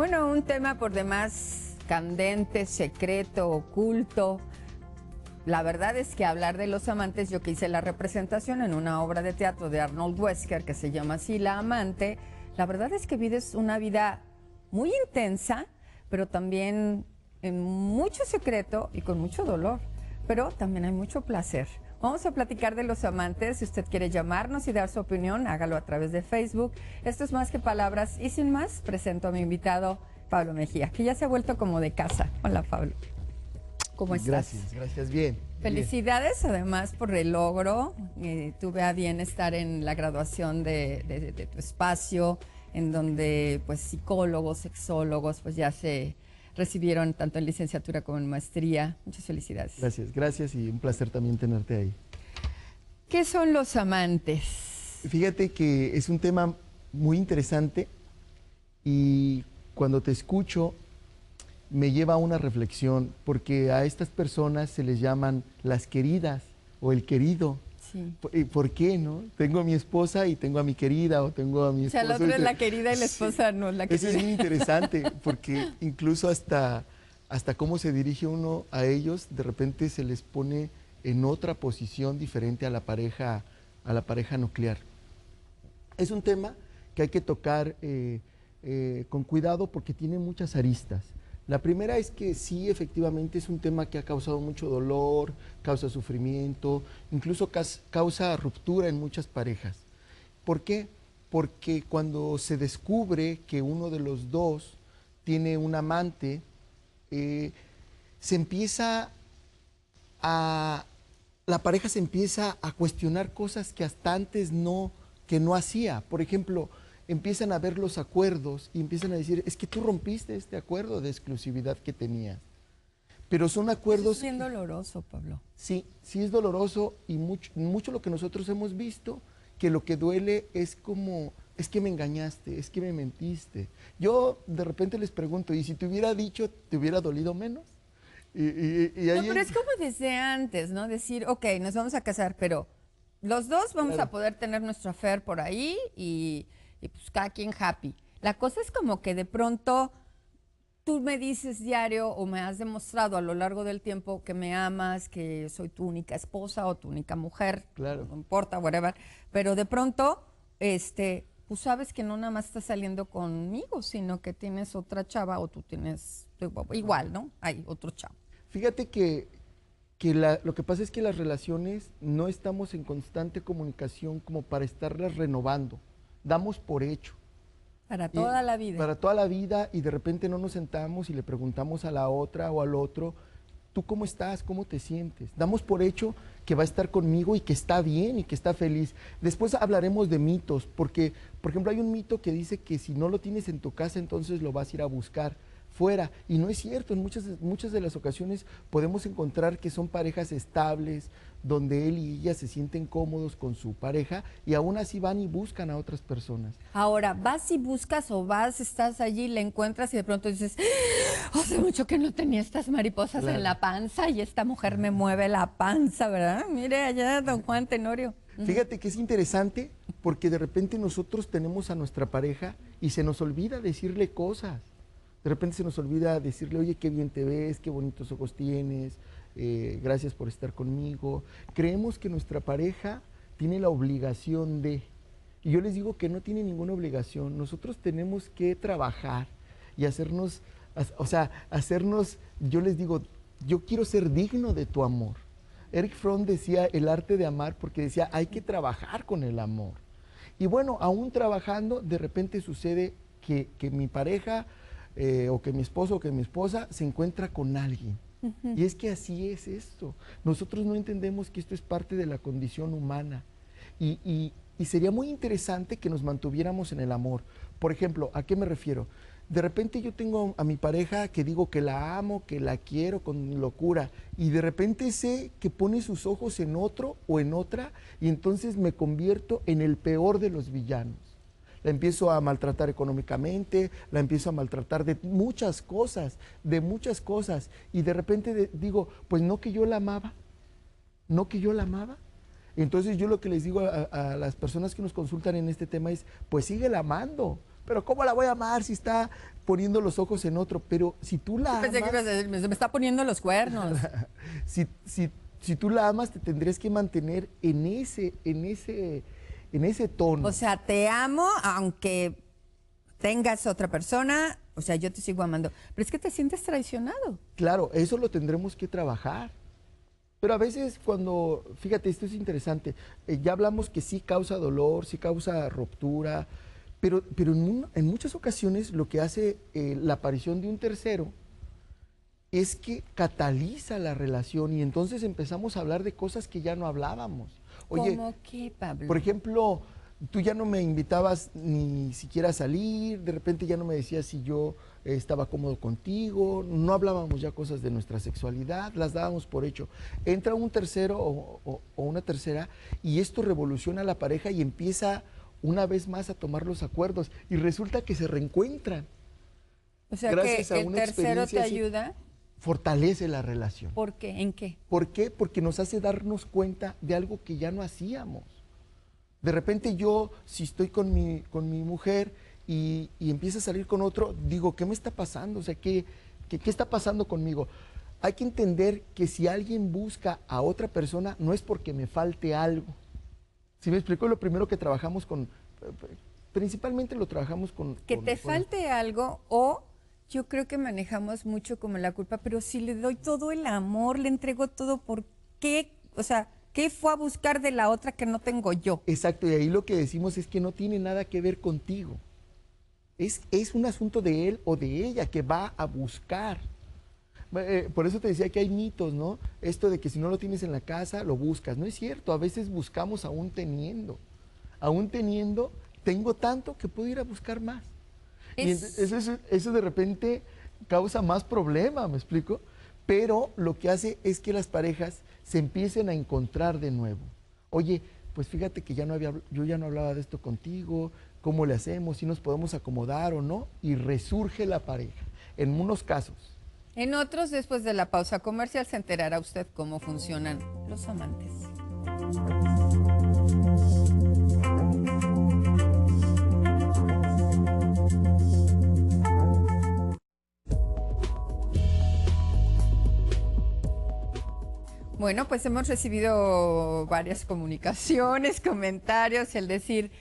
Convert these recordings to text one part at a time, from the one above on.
Bueno, un tema por demás candente, secreto, oculto. La verdad es que hablar de los amantes, yo que hice la representación en una obra de teatro de Arnold Wesker que se llama así, La Amante, la verdad es que vives una vida muy intensa, pero también en mucho secreto y con mucho dolor, pero también hay mucho placer. Vamos a platicar de los amantes. Si usted quiere llamarnos y dar su opinión, hágalo a través de Facebook. Esto es Más que Palabras. Y sin más, presento a mi invitado, Pablo Mejía, que ya se ha vuelto como de casa. Hola, Pablo. ¿Cómo estás? Gracias, bien. Felicidades, bien. Además, por el logro. Tuve a bien estar en la graduación de tu espacio, en donde pues psicólogos, sexólogos, pues ya se recibieron tanto en licenciatura como en maestría. Muchas felicidades. Gracias y un placer también tenerte ahí. ¿Qué son los amantes? Fíjate que es un tema muy interesante y cuando te escucho me lleva a una reflexión, porque a estas personas se les llaman las queridas o el querido. Sí. ¿Por qué, no? Tengo a mi esposa y tengo a mi querida, o tengo a mi esposo. O sea, la otra es la querida y la esposa no es la querida. Eso es muy interesante, porque incluso hasta cómo se dirige uno a ellos, de repente se les pone en otra posición diferente a la pareja nuclear. Es un tema que hay que tocar con cuidado porque tiene muchas aristas. La primera es que sí, efectivamente es un tema que ha causado mucho dolor, causa sufrimiento, incluso causa ruptura en muchas parejas. ¿Por qué? Porque cuando se descubre que uno de los dos tiene un amante, la pareja se empieza a cuestionar cosas que hasta antes que no hacía. Por ejemplo, empiezan a ver los acuerdos y empiezan a decir, es que tú rompiste este acuerdo de exclusividad que tenías. Pero son acuerdos... Es bien doloroso, Pablo. Sí, sí es doloroso y mucho lo que nosotros hemos visto, que lo que duele es como, es que me engañaste, es que me mentiste. Yo de repente les pregunto, ¿y si te hubiera dicho, te hubiera dolido menos? No, pero es como desde antes, ¿no? Decir, ok, nos vamos a casar, pero los dos vamos a poder tener nuestro affair por ahí y pues cada quien happy. La cosa es como que de pronto tú me dices diario o me has demostrado a lo largo del tiempo que me amas, que soy tu única esposa o tu única mujer, claro. No importa, whatever, pero de pronto, pues sabes que no nada más estás saliendo conmigo, sino que tienes otra chava o tú tienes, igual, ¿no? Hay otro chavo. Fíjate que lo que pasa es que las relaciones no estamos en constante comunicación como para estarlas renovando. Damos por hecho. Para toda la vida. Para toda la vida, y de repente no nos sentamos y le preguntamos a la otra o al otro, ¿tú cómo estás? ¿Cómo te sientes? Damos por hecho que va a estar conmigo y que está bien y que está feliz. Después hablaremos de mitos, porque, por ejemplo, hay un mito que dice que si no lo tienes en tu casa, entonces lo vas a ir a buscar fuera, y no es cierto. En muchas de las ocasiones podemos encontrar que son parejas estables, donde él y ella se sienten cómodos con su pareja y aún así van y buscan a otras personas. Ahora, vas y buscas o estás allí, la encuentras y de pronto dices, hace mucho que no tenía estas mariposas en la panza y esta mujer me mueve la panza, ¿verdad? Mire allá, don Juan Tenorio. Fíjate que es interesante porque de repente nosotros tenemos a nuestra pareja y se nos olvida decirle cosas. De repente se nos olvida decirle, oye, qué bien te ves, qué bonitos ojos tienes, gracias por estar conmigo. Creemos que nuestra pareja tiene la obligación de, y yo les digo que no tiene ninguna obligación. Nosotros tenemos que trabajar y hacernos, yo les digo, yo quiero ser digno de tu amor. Erich Fromm decía el arte de amar porque decía, hay que trabajar con el amor. Y bueno, aún trabajando, de repente sucede que mi pareja o que mi esposo o que mi esposa se encuentra con alguien. Y es que así es esto. Nosotros no entendemos que esto es parte de la condición humana. Y sería muy interesante que nos mantuviéramos en el amor. Por ejemplo, ¿a qué me refiero? De repente yo tengo a mi pareja que digo que la amo, que la quiero con locura, y de repente sé que pone sus ojos en otro o en otra, y entonces me convierto en el peor de los villanos. La empiezo a maltratar económicamente, la empiezo a maltratar de muchas cosas, y de repente digo, pues no que yo la amaba, no que yo la amaba. Entonces yo lo que les digo a las personas que nos consultan en este tema es, pues síguela amando, pero ¿cómo la voy a amar si está poniendo los ojos en otro? Pero si tú la Pensé que amas, ibas a decir, me está poniendo los cuernos. si tú la amas, te tendrías que mantener en ese tono. O sea, te amo aunque tengas otra persona, o sea, yo te sigo amando. Pero es que te sientes traicionado. Claro, eso lo tendremos que trabajar. Pero a veces cuando, fíjate, esto es interesante, ya hablamos que sí causa dolor, sí causa ruptura, pero en muchas ocasiones lo que hace la aparición de un tercero es que cataliza la relación y entonces empezamos a hablar de cosas que ya no hablábamos. Oye, ¿Cómo qué, Pablo? por ejemplo, tú ya no me invitabas ni siquiera a salir, de repente ya no me decías si yo estaba cómodo contigo, no hablábamos ya cosas de nuestra sexualidad, las dábamos por hecho. Entra un tercero o una tercera y esto revoluciona a la pareja y empieza una vez más a tomar los acuerdos y resulta que se reencuentran. O sea, Gracias que a el una tercero te experiencia así, ayuda. fortalece la relación. ¿Por qué? ¿En qué? ¿Por qué? Porque nos hace darnos cuenta de algo que ya no hacíamos. De repente yo, si estoy con mi mujer y empieza a salir con otro, digo, ¿qué me está pasando? O sea, ¿qué está pasando conmigo? Hay que entender que si alguien busca a otra persona, no es porque me falte algo. Si me explico, lo primero que trabajamos principalmente lo trabajamos Que te falte algo o yo creo que manejamos mucho como la culpa, pero si le doy todo el amor, le entrego todo, ¿por qué? O sea, ¿qué fue a buscar de la otra que no tengo yo? Exacto, y ahí lo que decimos es que no tiene nada que ver contigo. Es un asunto de él o de ella que va a buscar. Por eso te decía que hay mitos, ¿no? Esto de que si no lo tienes en la casa, lo buscas. No es cierto, a veces buscamos aún teniendo. Aún teniendo, tengo tanto que puedo ir a buscar más. Y eso de repente causa más problema, ¿me explico? Pero lo que hace es que las parejas se empiecen a encontrar de nuevo. Oye, pues fíjate que yo ya no hablaba de esto contigo, ¿cómo le hacemos? ¿Si nos podemos acomodar o no? Y resurge la pareja, en unos casos. En otros, después de la pausa comercial, se enterará usted cómo funcionan los amantes. Bueno, pues hemos recibido varias comunicaciones, comentarios, el decir,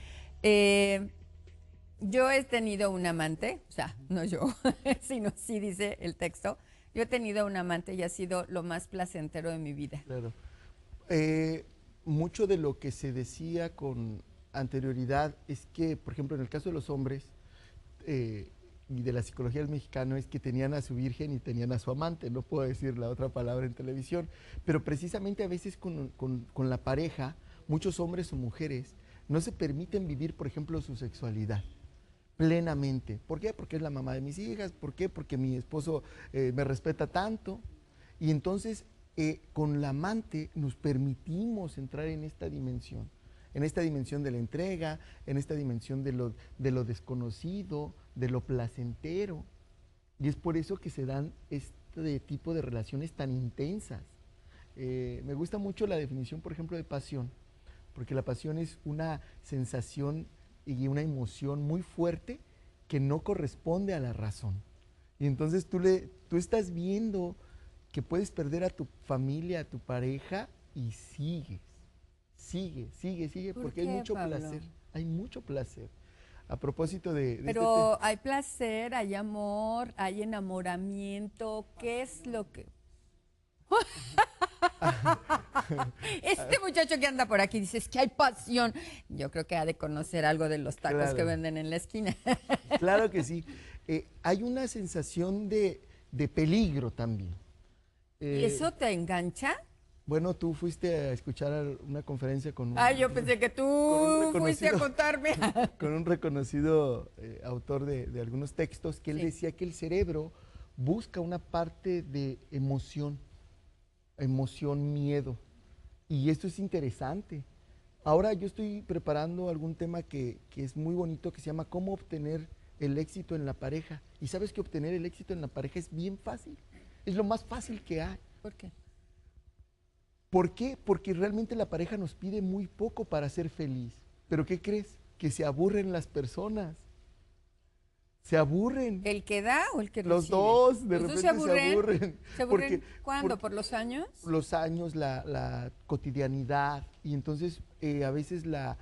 yo he tenido un amante, o sea, no yo, sino sí dice el texto, yo he tenido un amante y ha sido lo más placentero de mi vida. Claro. Mucho de lo que se decía con anterioridad es que, por ejemplo, en el caso de los hombres y de la psicología del mexicano, es que tenían a su virgen y tenían a su amante, no puedo decir la otra palabra en televisión, pero precisamente a veces con la pareja, muchos hombres o mujeres no se permiten vivir, por ejemplo, su sexualidad plenamente. ¿Por qué? Porque es la mamá de mis hijas. ¿Por qué? Porque mi esposo me respeta tanto. Y entonces con la amante nos permitimos entrar en esta dimensión de la entrega, en esta dimensión de lo desconocido, de lo placentero. Y es por eso que se dan este tipo de relaciones tan intensas. Me gusta mucho la definición, por ejemplo, de pasión, porque la pasión es una sensación y una emoción muy fuerte que no corresponde a la razón. Y entonces tú estás viendo que puedes perder a tu familia, a tu pareja y sigues. Sigue, porque hay mucho placer. Hay mucho placer. A propósito de Pero hay placer, hay amor, hay enamoramiento. ¿Qué es lo que...? Este muchacho que anda por aquí dice, es que hay pasión. Yo creo que ha de conocer algo de los tacos que venden en la esquina. Claro que sí. Hay una sensación de peligro también. ¿Y eso te engancha? Bueno, tú fuiste a escuchar una conferencia con un... Ay, yo pensé que tú fuiste a contarme. Con un reconocido autor de algunos textos, que él decía que el cerebro busca una parte de emoción, miedo. Y esto es interesante. Ahora yo estoy preparando algún tema que es muy bonito, que se llama ¿Cómo obtener el éxito en la pareja? Y sabes que obtener el éxito en la pareja es bien fácil. Es lo más fácil que hay. ¿Por qué? ¿Por qué? Porque realmente la pareja nos pide muy poco para ser feliz. ¿Pero qué crees? Que se aburren las personas. Se aburren. ¿El que da o el que Los recibe? dos, de ¿Los dos repente se aburren. ¿Se aburren cuándo? ¿Por los años? Los años, la cotidianidad, y entonces a veces la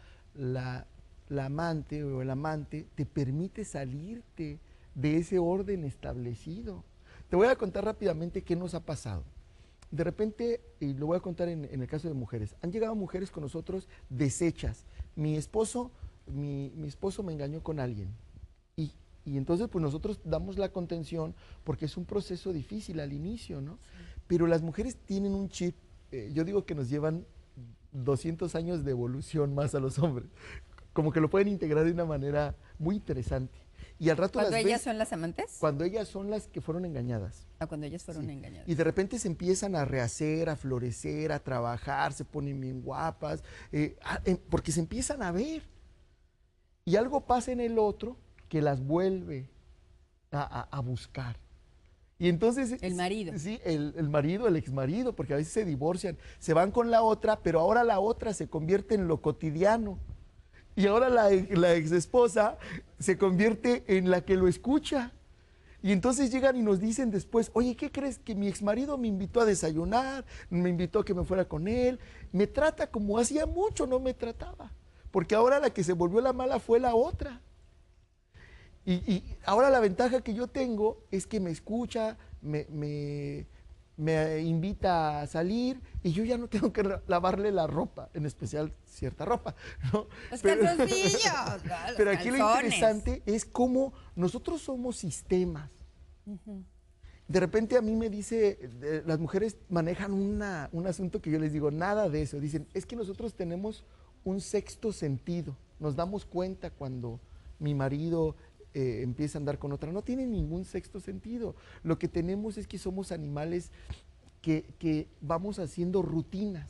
amante o el amante te permite salirte de ese orden establecido. Te voy a contar rápidamente qué nos ha pasado. De repente, y lo voy a contar en el caso de mujeres, han llegado mujeres con nosotros deshechas. Mi esposo me engañó con alguien. Y, y entonces pues nosotros damos la contención porque es un proceso difícil al inicio, ¿no? Pero las mujeres tienen un chip, yo digo que nos llevan 200 años de evolución más a los hombres, como que lo pueden integrar de una manera muy interesante. Y al rato ¿Cuando las ellas ves, son las amantes? cuando ellas son las que fueron engañadas. Cuando ellas fueron Sí. engañadas. Y de repente se empiezan a rehacer, a florecer, a trabajar, se ponen bien guapas, porque se empiezan a ver. Y algo pasa en el otro que las vuelve a buscar. Y entonces... El marido. Sí, el marido, el exmarido, porque a veces se divorcian, se van con la otra, pero ahora la otra se convierte en lo cotidiano. Y ahora la ex esposa se convierte en la que lo escucha. Y entonces llegan y nos dicen después, oye, ¿qué crees? Que mi exmarido me invitó a desayunar, me invitó a que me fuera con él, me trata como hacía mucho no me trataba, porque ahora la que se volvió la mala fue la otra. Y ahora la ventaja que yo tengo es que me escucha, me invita a salir y yo ya no tengo que lavarle la ropa, en especial cierta ropa, ¿no? Los calzoncillos. Pero aquí lo interesante es cómo nosotros somos sistemas. De repente a mí me dice, las mujeres manejan un asunto que yo les digo, nada de eso. Dicen, es que nosotros tenemos un sexto sentido. Nos damos cuenta cuando mi marido empieza a andar con otra. No tiene ningún sexto sentido. Lo que tenemos es que somos animales que vamos haciendo rutinas.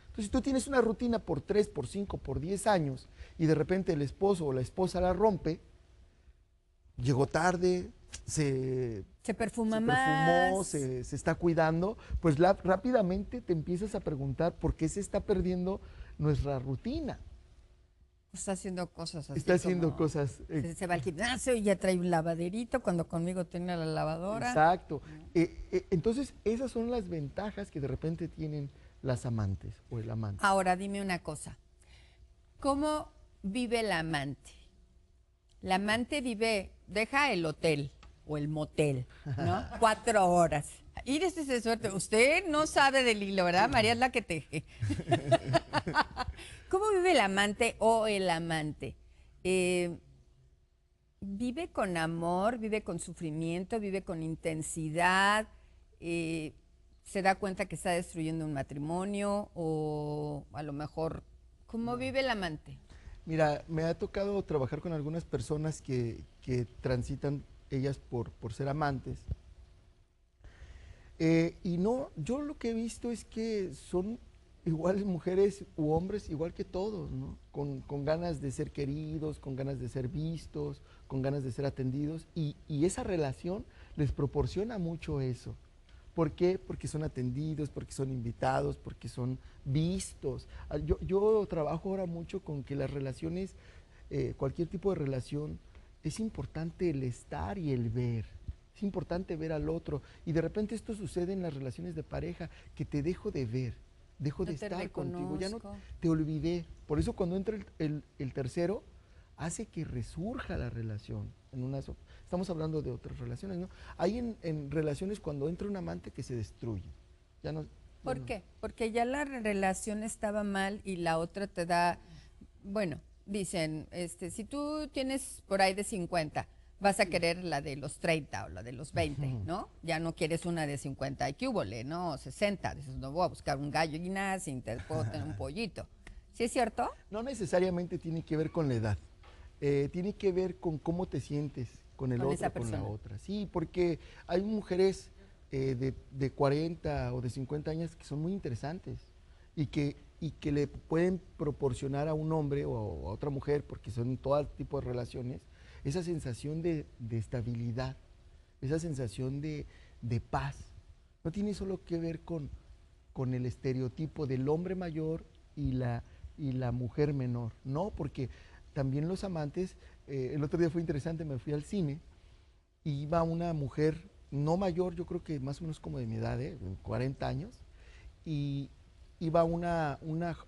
Entonces, si tú tienes una rutina por 3, por 5, por 10 años y de repente el esposo o la esposa la rompe, llegó tarde, se perfumó, más, se está cuidando, pues rápidamente te empiezas a preguntar por qué se está perdiendo nuestra rutina. Está haciendo cosas así. Está haciendo cosas. Se va al gimnasio y ya trae un lavaderito cuando conmigo tiene la lavadora. Exacto. Entonces, esas son las ventajas que de repente tienen las amantes o el amante. Ahora, dime una cosa. ¿Cómo vive la amante? La amante vive, deja el hotel o el motel, ¿no? 4 horas. Írese de suerte. Usted no sabe del hilo, ¿verdad? María es la que teje. ¿Cómo vive el amante o el amante? ¿Vive con amor, vive con sufrimiento, vive con intensidad? ¿Se da cuenta que está destruyendo un matrimonio? O a lo mejor, ¿cómo vive el amante? Mira, me ha tocado trabajar con algunas personas que transitan ellas por ser amantes. Y no, yo lo que he visto es que son igual mujeres u hombres, igual que todos, ¿no? Con ganas de ser queridos, con ganas de ser vistos, con ganas de ser atendidos, y esa relación les proporciona mucho eso. ¿Por qué? Porque son atendidos, porque son invitados, porque son vistos. Yo trabajo ahora mucho con que las relaciones, cualquier tipo de relación, es importante el estar y el ver. Es importante ver al otro. Y de repente esto sucede en las relaciones de pareja, que te dejo de ver, dejo de estar contigo, ya no te olvidé. Por eso cuando entra el tercero, hace que resurja la relación. Estamos hablando de otras relaciones, ¿no? Hay en relaciones cuando entra un amante que se destruye. ¿Por qué? Porque ya la relación estaba mal y la otra te da, bueno, dicen, si tú tienes por ahí de 50, vas a querer la de los 30 o la de los 20, ¿no? Ya no quieres una de 50, ¿qué húbole, no? 60, dices, no voy a buscar un gallo y nada, sin te puedo tener un pollito. ¿Sí es cierto? No necesariamente tiene que ver con la edad, tiene que ver con cómo te sientes con el otro, con la otra. Sí, porque hay mujeres de 40 o de 50 años que son muy interesantes y que le pueden proporcionar a un hombre o a otra mujer, porque son todo tipo de relaciones, esa sensación de estabilidad, esa sensación de paz. No tiene solo que ver con el estereotipo del hombre mayor y la mujer menor, no, porque también los amantes, el otro día fue interesante, me fui al cine y iba una mujer no mayor, yo creo que más o menos como de mi edad, 40 años, y iba una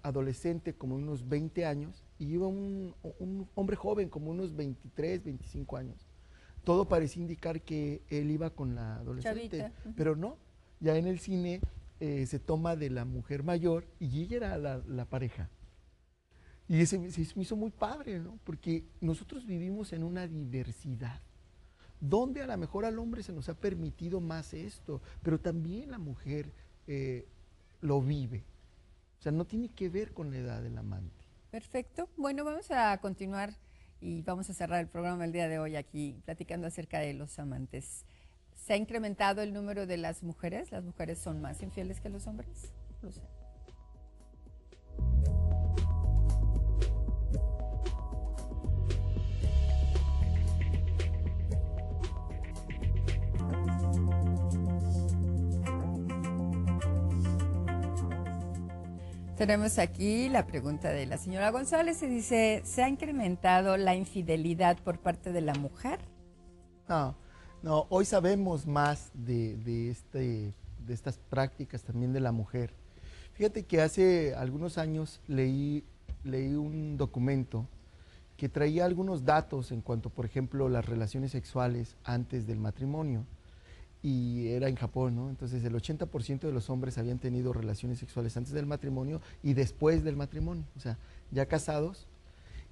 adolescente como unos 20 años y iba un hombre joven como unos 23, 25 años. Todo parecía indicar que él iba con la adolescente, Chavita. pero no, ya en el cine se toma de la mujer mayor y ella era la pareja. Y se me hizo muy padre, ¿no? Porque nosotros vivimos en una diversidad, donde a lo mejor al hombre se nos ha permitido más esto, pero también la mujer lo vive. O sea, no tiene que ver con la edad del amante. Perfecto. Bueno, vamos a continuar y vamos a cerrar el programa el día de hoy aquí platicando acerca de los amantes. ¿Se ha incrementado el número de las mujeres? ¿Las mujeres son más infieles que los hombres? No sé. Tenemos aquí la pregunta de la señora González y dice, ¿se ha incrementado la infidelidad por parte de la mujer? No, no, hoy sabemos más de estas prácticas también de la mujer. Fíjate que hace algunos años leí un documento que traía algunos datos en cuanto, por ejemplo, las relaciones sexuales antes del matrimonio. Y era en Japón, ¿no? Entonces el 80% de los hombres habían tenido relaciones sexuales antes del matrimonio y después del matrimonio, o sea, ya casados,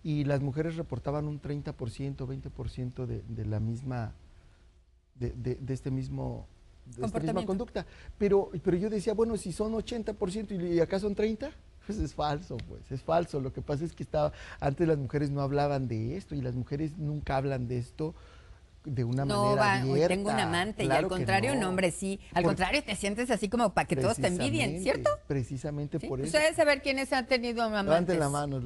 y las mujeres reportaban un 30%, 20% de la misma, de este mismo, de esta misma conducta. Pero yo decía, bueno, si son 80% y acá son 30%, pues es falso, pues, es falso. Lo que pasa es que antes las mujeres no hablaban de esto y las mujeres nunca hablan de esto de una No manera va, hoy abierta. tengo un amante y Claro al contrario, no. un hombre sí. Al contrario, te sientes así como para que todos te envidien, ¿cierto? Precisamente ¿Sí? por eso. Ustedes saber quiénes han tenido amantes. Levanten la mano.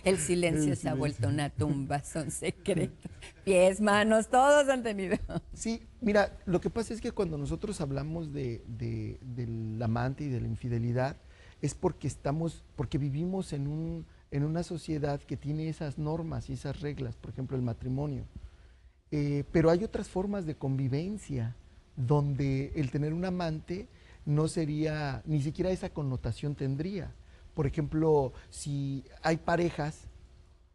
El silencio se ha vuelto una tumba, son secretos. Pies, manos, todos han tenido. Sí, mira, lo que pasa es que cuando nosotros hablamos del amante y de la infidelidad, es porque vivimos en una sociedad que tiene esas normas y esas reglas, por ejemplo, el matrimonio. Pero hay otras formas de convivencia donde el tener un amante no sería, ni siquiera esa connotación tendría. Por ejemplo, si hay parejas,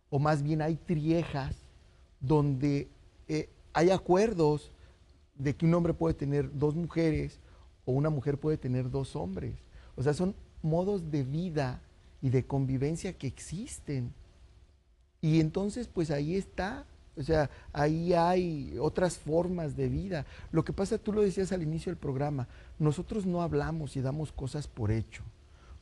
o más bien hay triejas, donde hay acuerdos de que un hombre puede tener dos mujeres o una mujer puede tener dos hombres. O sea, son modos de vida y de convivencia que existen. Y entonces, pues ahí está. O sea, ahí hay otras formas de vida. Lo que pasa, tú lo decías al inicio del programa, nosotros no hablamos y damos cosas por hecho.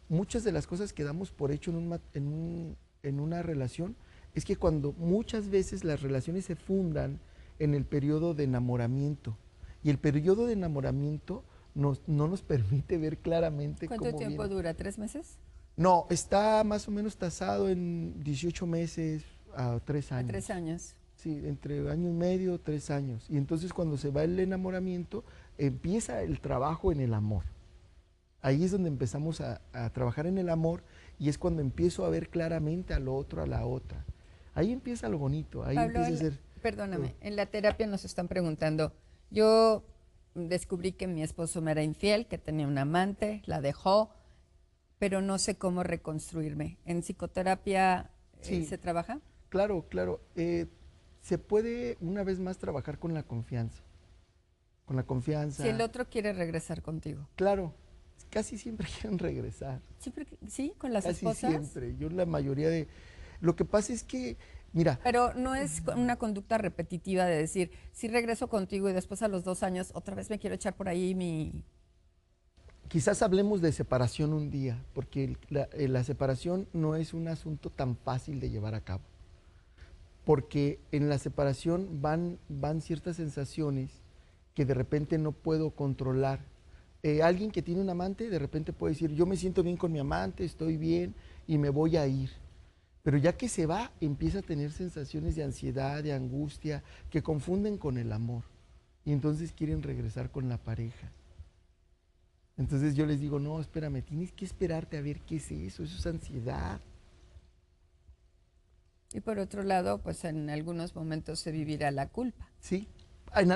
Muchas de las cosas que damos por hecho en una relación es que cuando muchas veces las relaciones se fundan en el periodo de enamoramiento. Y el periodo de enamoramiento no nos permite ver claramente cómo ¿Cuánto tiempo viene. dura? ¿3 meses? No, está más o menos tasado en 18 meses a 3 años. A 3 años. Sí, entre año y medio, 3 años. Y entonces cuando se va el enamoramiento, empieza el trabajo en el amor. Ahí es donde empezamos a trabajar en el amor y es cuando empiezo a ver claramente al otro, a la otra. Ahí empieza lo bonito, ahí Pablo, empieza a ser... perdóname, en la terapia nos están preguntando, yo descubrí que mi esposo me era infiel, que tenía un amante, la dejó, pero no sé cómo reconstruirme. ¿En psicoterapia Sí. se trabaja? Claro, claro. Se puede una vez más trabajar con la confianza. Con la confianza. Si el otro quiere regresar contigo. Claro, casi siempre quieren regresar. Sí, con las Casi esposas. siempre. Yo la mayoría de... Lo que pasa es que, mira... Pero no es una conducta repetitiva de decir, si regreso contigo y después a los 2 años otra vez me quiero echar por ahí mi... Quizás hablemos de separación un día, porque la separación no es un asunto tan fácil de llevar a cabo. Porque en la separación van ciertas sensaciones que de repente no puedo controlar. Alguien que tiene un amante de repente puede decir, yo me siento bien con mi amante, estoy bien y me voy a ir. Pero ya que se va, empieza a tener sensaciones de ansiedad, de angustia, que confunden con el amor. Y entonces quieren regresar con la pareja. Entonces yo les digo, no, espérame, tienes que esperarte a ver qué es eso es ansiedad. Y por otro lado, pues en algunos momentos se vivirá la culpa. Sí.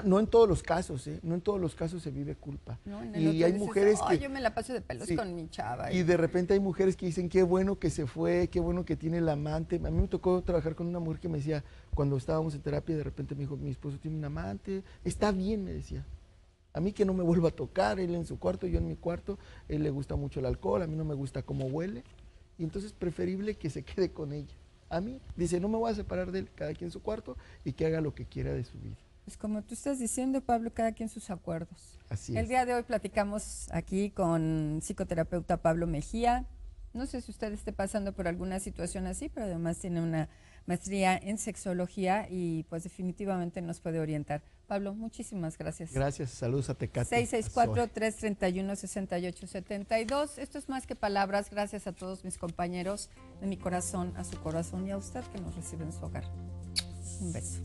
No en todos los casos, ¿eh? No en todos los casos se vive culpa. No, en el y otro hay dices, mujeres que... yo me la paso de pelos sí, con mi chava. y de repente hay mujeres que dicen, qué bueno que se fue, qué bueno que tiene el amante. A mí me tocó trabajar con una mujer que me decía, cuando estábamos en terapia, de repente me dijo, mi esposo tiene un amante, está bien, me decía. A mí que no me vuelva a tocar, él en su cuarto, yo en mi cuarto, él le gusta mucho el alcohol, a mí no me gusta cómo huele, y entonces preferible que se quede con ella. A mí, dice, no me voy a separar de él, cada quien en su cuarto, y que haga lo que quiera de su vida. Pues como tú estás diciendo, Pablo, cada quien sus acuerdos. Así El es. día de hoy platicamos aquí con psicoterapeuta Pablo Mejía. No sé si usted esté pasando por alguna situación así, pero además tiene una maestría en sexología y pues definitivamente nos puede orientar. Pablo, muchísimas gracias. Gracias, saludos a Tecate. 664-331-6872. Esto es más que palabras. Gracias a todos mis compañeros, de mi corazón a su corazón y a usted que nos recibe en su hogar. Un beso.